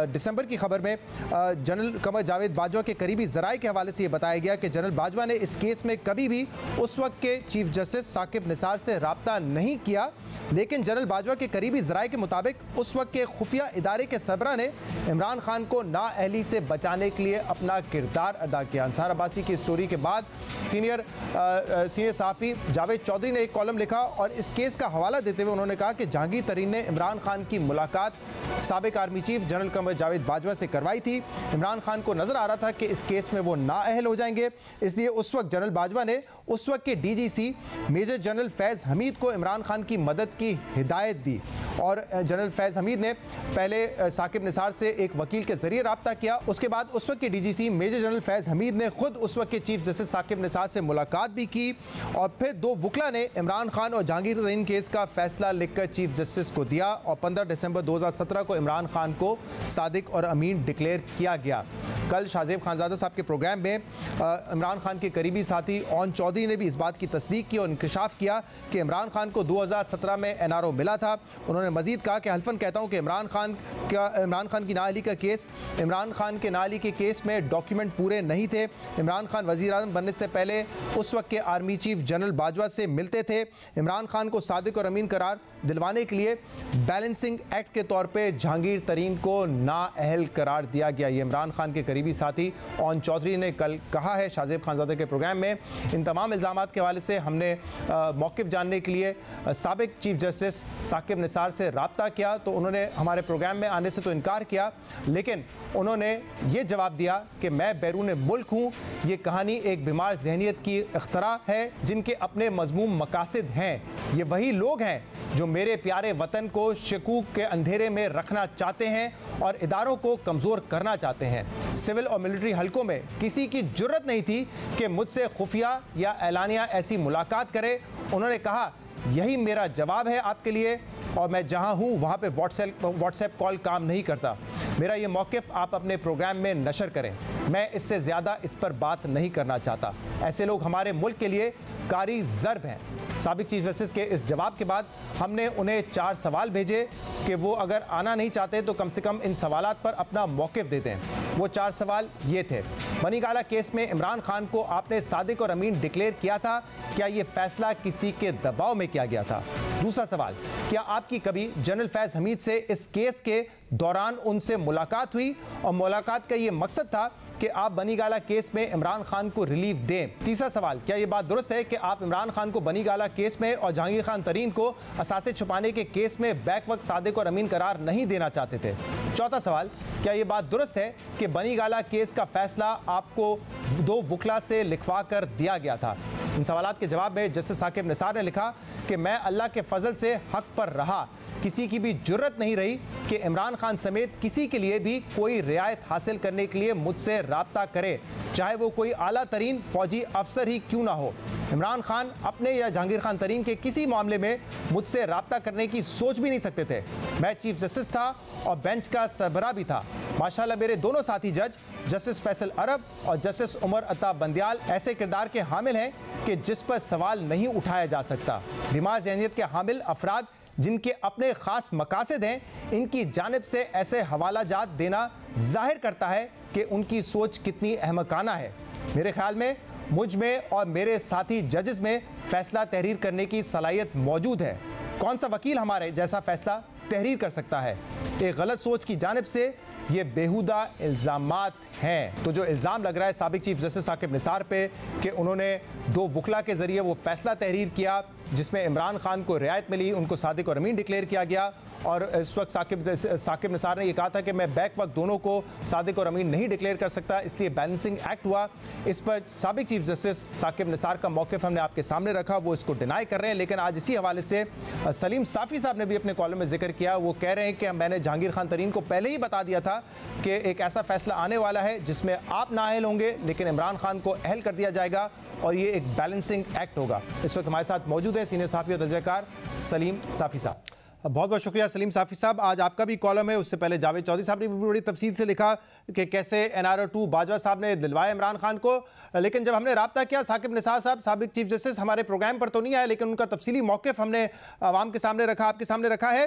दिसंबर की खबर में जनरल कमर जावेद बाजवा के करीबी ज़राए के हवाले से ये बताया गया कि जनरल बाजवा ने इस केस में कभी भी उस वक्त के चीफ जस्टिस साकिब निसार से रब्ता नहीं किया, लेकिन जनरल बाजवा के करीबी ज़राए के मुताबिक उस वक्त के खुफिया इदारे के सरबरा ने इमरान खान को नाअहली से बचाने के लिए अपना किरदार अदा किया। अंसार अब्बासी की स्टोरी के बाद सीनियर सहाफ़ी जावेद चौधरी ने एक कॉलम लिखा और इस केस का हवाला देते हुए उन्होंने कहा कि जहांगीर तरीन ने इमरान खान की मुलाकात साबिक army chief general Qamar Javed Bajwa से करवाई थी। इमरान खान को नजर आ रहा था कि इस केस में वो नाअहल हो जाएंगे, इसलिए उस वक्त जनरल बाजवा ने उस वक्त के DGC मेजर जनरल फैज़ हमीद को इमरान खान की मदद की हिदायत दी और जनरल फैज़ हमीद ने पहले साकिब निसार से एक वकील के जरिए रब्ता किया। उसके बाद उस वक्त के DGC मेजर जनरल फैज़ हमीद ने खुद उस वक्त के चीफ जस्टिस साकिब निसार से मुलाकात भी की और फिर दो वकला ने इमरान खान और जहांगीर तरीन केस का फैसला लिखकर चीफ जस्टिस को दिया और 15 दिसंबर 2017 को इमरान खान को सादिक और अमीन डिक्लेयर किया गया। कल शाहजेब खानजादा साहब के प्रोग्राम में इमरान खान के करीबी साथी ओन चौधरी ने भी इस बात की तस्दीक की और इंकशाफ किया कि इमरान खान को 2017 में NRO मिला था। उन्होंने मजीद कहा कि हल्फन कहता हूँ कि इमरान खान की नाअहली का केस, इमरान खान के नाअहली के केस में डॉक्यूमेंट पूरे नहीं थे। इमरान खान वज़ीर आज़म बनने से पहले उस वक्त के आर्मी चीफ जनरल बाजवा से मिलते थे। इमरान खान को सादिक और अमीन करार दिलवाने के लिए बैलेंसिंग एक्ट के तौर पे जहांगीर तरीन को नाअहल करार दिया गया। ये इमरान खान के करीबी साथी ओन चौधरी ने कल कहा है शाहजेब खानजादा के प्रोग्राम में। इन तमाम इल्ज़ामात के हवाले से हमने मौक़िफ़ जानने के लिए साबिक चीफ जस्टिस साकिब निसार से रब्ता किया तो उन्होंने हमारे प्रोग्राम में आने से तो इनकार किया, लेकिन उन्होंने ये जवाब दिया कि मैं बैरून मुल्क हूँ। ये कहानी एक बीमार जहनीत की इख्तरा है जिनके अपने मज़मूम मकासद हैं। ये वही लोग हैं जो मेरे प्यारे वतन को शकूक के अंधेरे में रखना चाहते हैं और इदारों को कमज़ोर करना चाहते हैं। सिविल और मिलिट्री हलकों में किसी की जुर्रत नहीं थी कि मुझसे खुफिया या एलानिया ऐसी मुलाकात करे। उन्होंने कहा यही मेरा जवाब है आपके लिए और मैं जहां हूं वहां पे व्हाट्सएप कॉल काम नहीं करता। मेरा ये मौक़िफ़ आप अपने प्रोग्राम में नशर करें। मैं इससे ज़्यादा इस पर बात नहीं करना चाहता। ऐसे लोग हमारे मुल्क के लिए कारी ज़र्ब हैं। साबिक चीफ जस्टिस के इस जवाब के बाद हमने उन्हें 4 सवाल भेजे कि वो अगर आना नहीं चाहते तो कम से कम इन सवालात पर अपना मौक़िफ़ दे दें। वो 4 सवाल ये थे। बनीगाला केस में इमरान खान को आपने सादिक और अमीन डिक्लेयर किया था, क्या ये फैसला किसी के दबाव में किया गया था? दूसरा सवाल, क्या आपकी कभी जनरल फैज़ हमीद से इस केस के दौरान उनसे मुलाकात हुई और मुलाकात का ये मकसद था कि आप बनीगाला केस में इमरान खान को रिलीफ दें? तीसरा सवाल, क्या ये बात दुरुस्त है कि आप इमरान खान को बनीगाला केस में और जहांगीर खान तरीन को असासे छुपाने के केस में बैक वक्त सादिक और अमीन करार नहीं देना चाहते थे? चौथा सवाल, क्या ये बात दुरुस्त है कि बनीगाला केस का फैसला आपको 2 वकला से लिखवा कर दिया गया था? इन सवालात के जवाब में जस्टिस साकिब निसार ने लिखा कि मैं अल्लाह के फजल से हक पर रहा। किसी की भी जुर्रत नहीं रही कि इमरान खान समेत किसी के लिए भी कोई रियायत हासिल करने के लिए मुझसे रब्ता करे, चाहे वो कोई आला तरीन फौजी अफसर ही क्यों ना हो। इमरान खान अपने या जहांगीर खान तरीन के किसी मामले में मुझसे रब्ता करने की सोच भी नहीं सकते थे। मैं चीफ जस्टिस था और बेंच का सरबराह भी था। माशाल्लाह मेरे दोनों साथी जज जस्टिस फैसल अरब और जस्टिस उमर अता बंदियाल ऐसे किरदार के हामिल हैं कि जिस पर सवाल नहीं उठाया जा सकता। बीमार ज़हनियत के हामिल अफराद जिनके अपने ख़ास मकासद हैं, इनकी जानिब से ऐसे हवाला जात देना जाहिर करता है कि उनकी सोच कितनी अहमकाना है। मेरे ख्याल में मुझ में और मेरे साथी जजेस में फ़ैसला तहरीर करने की सलाहियत मौजूद है। कौन सा वकील हमारे जैसा फ़ैसला तहरीर कर सकता है? एक गलत सोच की जानिब से ये बेहुदा इल्ज़ामात हैं। तो जो इल्ज़ाम लग रहा है साबिक चीफ जस्टिस साकिब निसार पे कि उन्होंने 2 वकला के ज़रिए वो फ़ैसला तहरीर किया जिसमें इमरान खान को रियायत मिली, उनको सादिक और अमीन डिक्लेयर किया गया और इस वक्त साकिब निसार ने यह कहा था कि मैं बैक वक्त दोनों को सादिक और अमीन नहीं डिक्लेयर कर सकता, इसलिए बैलेंसिंग एक्ट हुआ। इस पर साबिक चीफ जस्टिस साकिब निसार का मौक़िफ़ हमने आपके सामने रखा, वो इसको डिनाई कर रहे हैं। लेकिन आज इसी हवाले से सलीम साफ़ी साहब ने भी अपने कॉलम में जिक्र किया। वो कह रहे हैं कि मैंने जहांगीर खान तरीन को पहले ही बता दिया था कि एक ऐसा फैसला आने वाला है जिसमें आप नाअहल होंगे लेकिन इमरान खान को अहल कर दिया जाएगा और ये एक बैलेंसिंग एक्ट होगा। इस वक्त हमारे साथ मौजूद है सीनियर सहाफ़ी और तजज़ियाकार सलीम साफ़ी साहब। बहुत बहुत शुक्रिया सलीम साफ़ी साहब। आज आपका भी कॉलम है, उससे पहले जावेद चौधरी साहब ने भी बड़ी तफसील से लिखा कि कैसे NRO-2 बाजवा साहब ने दिलवाया इमरान खान को। लेकिन जब हमने रब्ता किया, साकिब निसार साहब साबिक चीफ जस्टिस हमारे प्रोग्राम पर तो नहीं आए, लेकिन उनका तफसीली मौक़िफ़ हमने आवाम के सामने रखा, आपके सामने रखा है।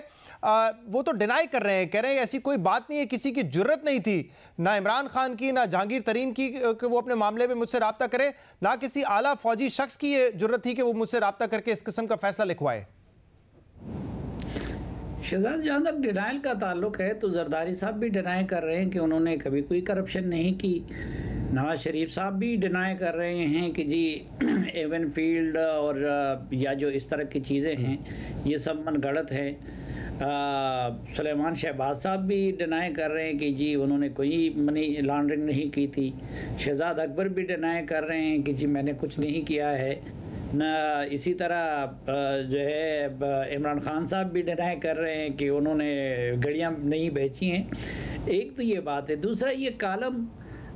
वो तो डिनाई कर रहे हैं, कह रहे हैं ऐसी कोई बात नहीं है, किसी की जुर्रत नहीं थी, ना इमरान खान की ना जहांगीर तरीन की कि वो अपने मामले में मुझसे रब्ता करे, ना किसी आला फौजी शख्स की ये जुर्रत थी कि वो मुझसे रब्ता करके इस किस्म का फैसला लिखवाए। शहजाद, जहाँ तक डिनाइल का ताल्लुक है तो जरदारी साहब भी डिनाई कर रहे हैं कि उन्होंने कभी कोई करप्शन नहीं की। नवाज शरीफ साहब भी डिनाई कर रहे हैं कि जी एवन फील्ड और या जो इस तरह की चीज़ें हैं ये सब मनगढ़ंत है। सुलेमान शहबाज साहब भी डिनाई कर रहे हैं कि जी उन्होंने कोई मनी लॉन्ड्रिंग नहीं की थी। शहजाद अकबर भी डिनाई कर रहे हैं कि जी मैंने कुछ नहीं किया है ना। इसी तरह जो है इमरान खान साहब भी डिनाई कर रहे हैं कि उन्होंने गाड़ियाँ नहीं बेची हैं। एक तो ये बात है। दूसरा, ये कॉलम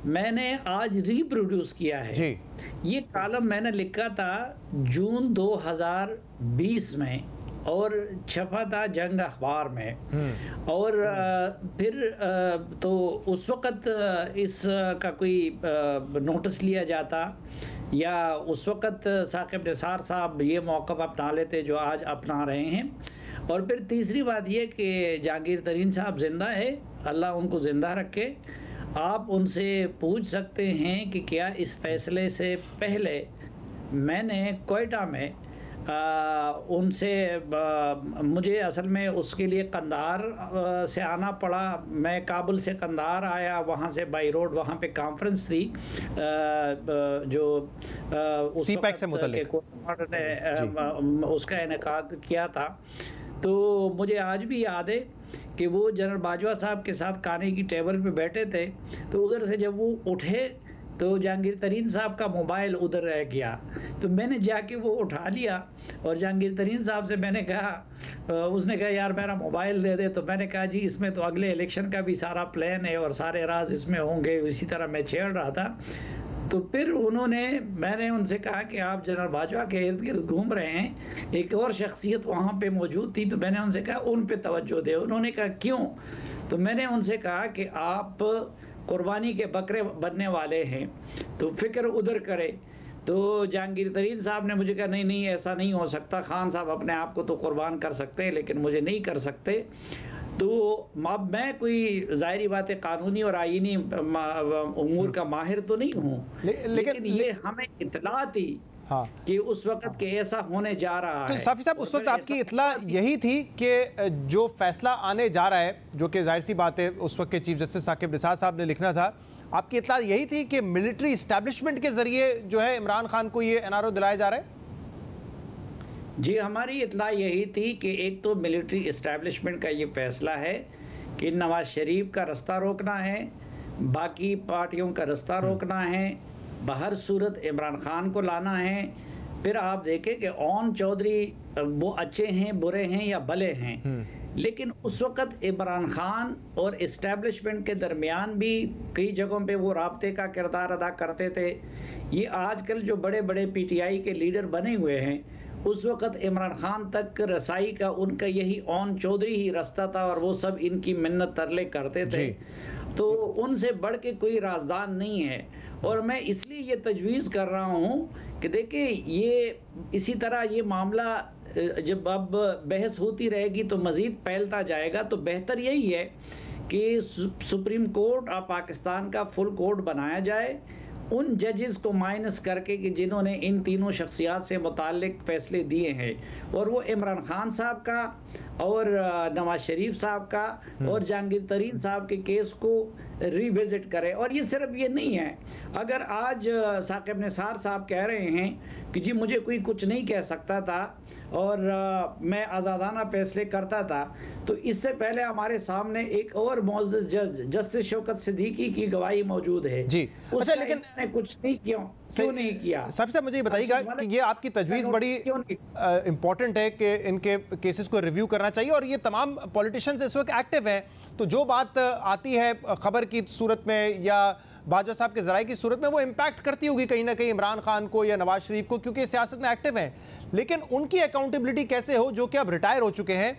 मैंने आज रीप्रोड्यूस किया है जी। ये कॉलम मैंने लिखा था जून 2020 में और छपा था जंग अखबार में। और फिर तो उस वक़्त इसका कोई नोटिस लिया जाता या उस वक़्त साकिब निसार साहब ये मौक़िफ़ अपना लेते जो आज अपना रहे हैं। और फिर तीसरी बात ये कि जहांगीर तरीन साहब ज़िंदा है, अल्लाह उनको ज़िंदा रखे। आप उनसे पूछ सकते हैं कि क्या इस फैसले से पहले मैंने कोयटा में उनसे मुझे असल में उसके लिए कंधार से आना पड़ा। मैं काबुल से कंधार आया, वहाँ से बाई रोड वहाँ पे कॉन्फ्रेंस थी जो CPEC से मुतल्लिक ने उसका इनेकाद किया था। तो मुझे आज भी याद है कि वो जनरल बाजवा साहब के साथ खाने की टेबल पे बैठे थे, तो उधर से जब वो उठे तो जहांगीर तरीन साहब का मोबाइल उधर रह गया। तो मैंने जाके वो उठा लिया और जहांगीर तरीन साहब से मैंने कहा, उसने कहा यार मेरा मोबाइल दे दे। तो मैंने कहा जी इसमें तो अगले इलेक्शन का भी सारा प्लान है और सारे राज इसमें होंगे। इसी तरह मैं छेड़ रहा था। तो फिर मैंने उनसे कहा कि आप जनरल बाजवा के इर्द गिर्द घूम रहे हैं, एक और शख्सियत वहाँ पे मौजूद थी। तो मैंने उनसे कहा उन पे तवज्जो दे। उन्होंने कहा क्यों? तो मैंने उनसे कहा कि आप कुर्बानी के बकरे बनने वाले हैं तो फिक्र उधर करें। तो जहांगीर तरीन साहब ने मुझे कहा नहीं नहीं ऐसा नहीं हो सकता, खान साहब अपने आप को तो कुर्बान कर सकते हैं लेकिन मुझे नहीं कर सकते। तो अब मैं कोई ज़ाहिरी बात है कानूनी और आईनी उमूर का माहिर तो नहीं हूँ, लेकिन ये हमें इत्तला थी हाँ। कि उस वक्त के ऐसा होने जा रहा तो है। साफ़ी साहब उस वक्त आपकी इत्तला यही थी कि जो फैसला आने जा रहा है, जो कि जाहिर सी बात है उस वक्त के चीफ जस्टिस साकिब निसार साहब ने लिखना था, आपकी इत्तला यही थी कि मिलिट्री इस्टेब्लिशमेंट के जरिए जो है इमरान खान को ये NRO दिलाया जा रहा है? जी, हमारी इत्तला यही थी कि एक तो मिलिट्री इस्टेब्लिशमेंट का ये फैसला है कि नवाज शरीफ का रास्ता रोकना है, बाकी पार्टियों का रास्ता रोकना है, बहर सूरत इमरान खान को लाना है। फिर आप देखें कि ओन चौधरी वो अच्छे हैं, बुरे हैं या भले हैं, लेकिन उस वक़्त इमरान खान और इस्टेब्लिशमेंट के दरमियान भी कई जगहों पे वो राब्ते का किरदार अदा करते थे। ये आजकल जो बड़े बड़े PTI के लीडर बने हुए हैं, उस वक़्त इमरान खान तक रसाई का उनका यही ओन चौधरी ही रास्ता था और वो सब इनकी मिन्नत तरले करते थे। तो उनसे बढ़ के कोई राजदान नहीं है। और मैं इसलिए ये तजवीज़ कर रहा हूँ कि देखिए ये इसी तरह ये मामला जब अब बहस होती रहेगी तो मज़ीद फैलता जाएगा। तो बेहतर यही है कि सुप्रीम कोर्ट ऑफ पाकिस्तान का फुल कोर्ट बनाया जाए, उन जजेस को माइनस करके कि जिन्होंने इन तीनों शख्सियात से मुताल्लिक फ़ैसले दिए हैं, और वो इमरान खान साहब का और नवाज शरीफ साहब का और जहांगीर तरीन साहब के केस को रिविजिट करें। और ये सिर्फ ये नहीं है, अगर आज साकिब निसार साहब कह रहे हैं कि जी मुझे कोई कुछ नहीं कह सकता था और मैं आज़ादाना फैसले करता था, तो इससे पहले हमारे सामने एक और मुअज़्ज़ज़ जज जस्टिस शौकत सिद्दीकी की गवाही मौजूद है जी। अच्छा, लेकिन कुछ नहीं क्यों नहीं किया? सबसे मुझे ये बताइएगा कि ये आपकी तजवीज़ बड़ी इम्पोर्टेंट है कि इनके केसेस को रिव्यू करना चाहिए और ये तमाम पॉलिटिशियंस इस वक्त एक्टिव हैं, तो जो बात आती है खबर की सूरत में या बाजवा साहब के ज़राए की सूरत में वो इम्पैक्ट करती होगी कहीं ना कहीं इमरान खान को या नवाज शरीफ को, क्योंकि सियासत में एक्टिव हैं। लेकिन उनकी अकाउंटेबिलिटी कैसे हो जो कि अब रिटायर हो चुके हैं,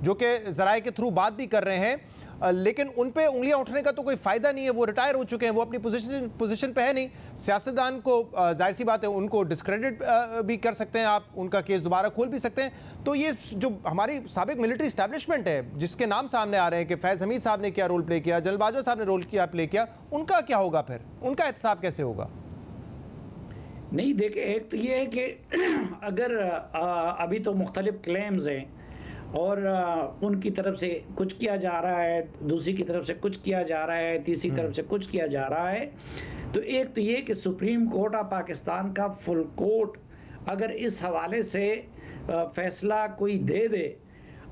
जो कि ज़राए के थ्रू बात भी कर रहे हैं, लेकिन उन पे उंगलियां उठने का तो कोई फ़ायदा नहीं है। वो रिटायर हो चुके हैं, वो अपनी पोजीशन पे है नहीं। सियासतदान को जाहिर सी बात है उनको डिस्क्रेडिट भी कर सकते हैं आप, उनका केस दोबारा खोल भी सकते हैं। तो ये जो हमारी साबिक मिलिट्री इस्टेब्लिशमेंट है जिसके नाम सामने आ रहे हैं कि फैज़ हमीद साहब ने क्या रोल प्ले किया, जनरल बाजवा साहब ने रोल प्ले किया, उनका क्या होगा फिर? उनका एहतसाब कैसे होगा? नहीं देखिए, एक तो ये है कि अगर अभी तो मुख्तलिफ क्लेम्स हैं और उनकी तरफ से कुछ किया जा रहा है, दूसरी की तरफ से कुछ किया जा रहा है, तीसरी तरफ से कुछ किया जा रहा है। तो एक तो ये कि सुप्रीम कोर्ट ऑफ पाकिस्तान का फुल कोर्ट अगर इस हवाले से फैसला कोई दे दे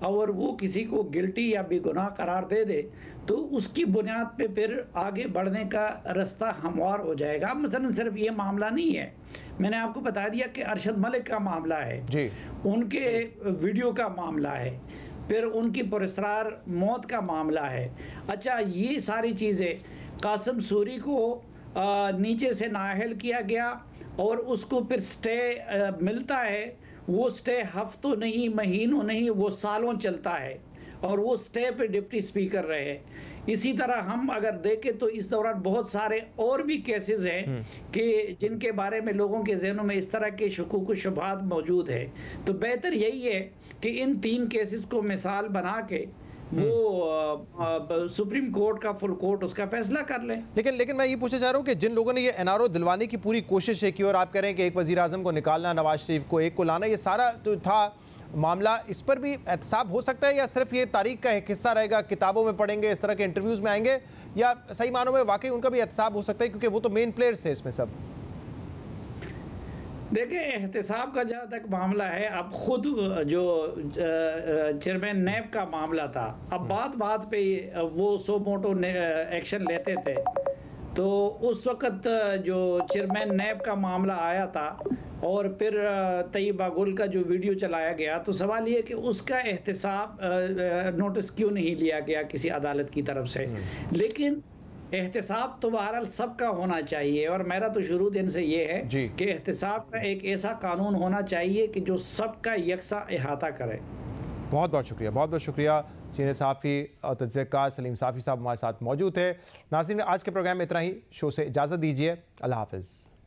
और वो किसी को गिल्टी या बेगुनाह करार दे दे तो उसकी बुनियाद पे फिर आगे बढ़ने का रास्ता हमवार हो जाएगा। मसलन सिर्फ ये मामला नहीं है, मैंने आपको बता दिया कि अरशद मलिक का मामला है जी, उनके वीडियो का मामला है, फिर उनकी पुरस्कार मौत का मामला है। अच्छा, ये सारी चीज़ें कासिम सूरी को नीचे से नाअहल किया गया और उसको फिर स्टे मिलता है। वो स्टे हफ्तों नहीं, महीनों नहीं, वो सालों चलता है और वो स्टे पे डिप्टी स्पीकर रहे। इसी तरह हम अगर देखें तो इस दौरान बहुत सारे और भी केसेस हैं कि जिनके बारे में लोगों के जहनों में इस तरह के शुकूक शुबहात मौजूद है। तो बेहतर यही है कि इन 3 केसेस को मिसाल बना के वो सुप्रीम कोर्ट का फुल कोर्ट उसका फैसला कर ले। लेकिन मैं ये पूछना चाह रहा हूँ कि जिन लोगों ने ये एनआरओ दिलवाने की पूरी कोशिश की और आप कह रहे हैं कि एक वजीर आजम को निकालना, नवाज शरीफ को एक को लाना, ये सारा तो था मामला, इस पर भी एहतसाब हो सकता है या सिर्फ ये तारीख का एक हिस्सा रहेगा, किताबों में पढ़ेंगे, इस तरह के इंटरव्यूज में आएंगे, या सही मानों में वाकई उनका भी एहतसाब हो सकता है क्योंकि वो तो मेन प्लेयर्स थे इसमें सब? देखिए, एहतसाब का जहाँ तक मामला है, अब खुद जो चेयरमैन नैब का मामला था, अब बात पे वो सो मोटो एक्शन लेते थे, तो उस वक़्त जो चेयरमैन नैब का मामला आया था और फिर तैयबा गुल का जो वीडियो चलाया गया, तो सवाल ये कि उसका एहतसाब नोटिस क्यों नहीं लिया गया किसी अदालत की तरफ से। लेकिन एहतसाब तो बहरहाल सबका होना चाहिए और मेरा तो शुरू दिन से ये है कि एहतसाब का एक ऐसा कानून होना चाहिए कि जो सबका यकसा अहाता करे। बहुत बहुत शुक्रिया, बहुत बहुत शुक्रिया। सीनियर सहाफ़ी और तजज़ियाकार सलीम साफ़ी साहब हमारे साथ मौजूद थे। नाज़रीन, आज के प्रोग्राम में इतना ही। शो से इजाज़त दीजिए। अल्लाह हाफ़िज़।